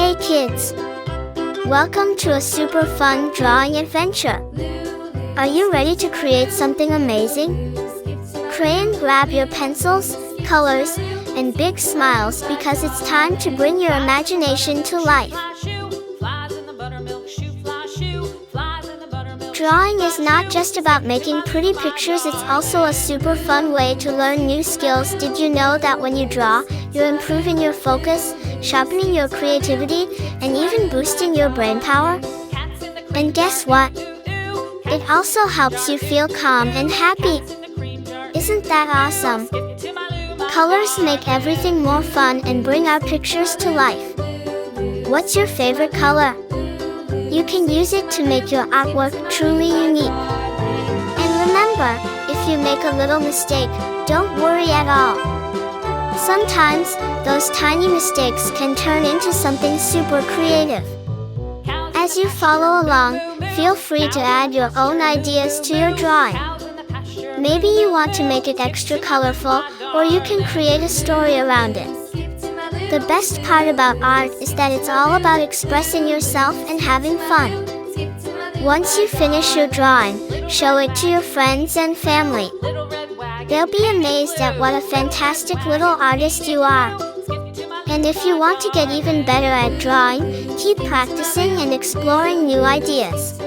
Hey kids! Welcome to a super fun drawing adventure. Are you ready to create something amazing? Crayon, grab your pencils, colors, and big smiles because it's time to bring your imagination to life. Drawing is not just about making pretty pictures, it's also a super fun way to learn new skills. Did you know that when you draw, you're improving your focus, sharpening your creativity, and even boosting your brain power? And guess what? It also helps you feel calm and happy. Isn't that awesome? Colors make everything more fun and bring our pictures to life. What's your favorite color? You can use it to make your artwork truly unique. And remember, if you make a little mistake, don't worry at all. Sometimes, those tiny mistakes can turn into something super creative. As you follow along, feel free to add your own ideas to your drawing. Maybe you want to make it extra colorful, or you can create a story around it. The best part about art is that it's all about expressing yourself and having fun. Once you finish your drawing, show it to your friends and family. They'll be amazed at what a fantastic little artist you are. And if you want to get even better at drawing, keep practicing and exploring new ideas.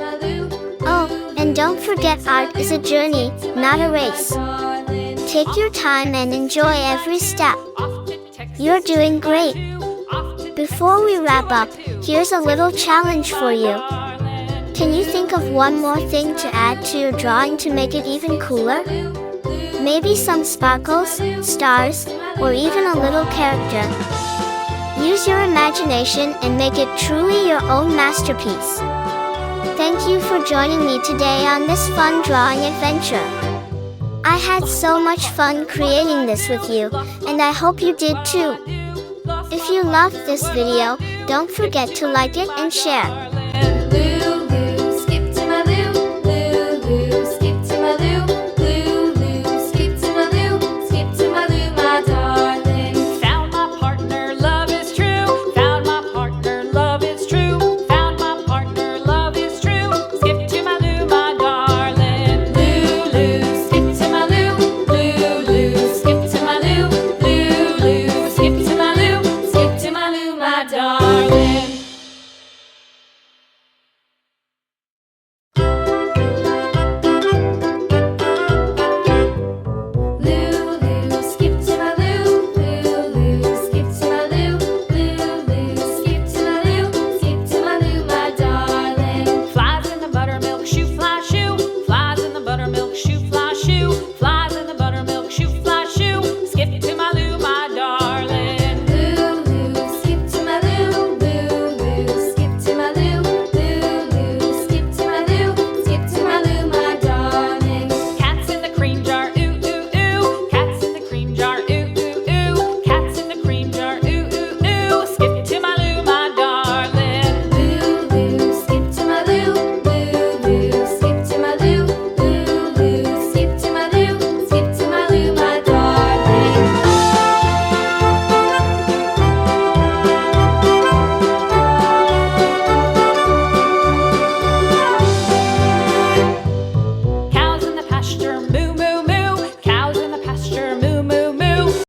Oh, and don't forget, art is a journey, not a race. Take your time and enjoy every step. You're doing great. Before we wrap up, here's a little challenge for you. Can you think of one more thing to add to your drawing to make it even cooler? Maybe some sparkles, stars, or even a little character. Use your imagination and make it truly your own masterpiece. Thank you for joining me today on this fun drawing adventure. I had so much fun creating this with you, and I hope you did too. If you loved this video, don't forget to like it and share. Darling.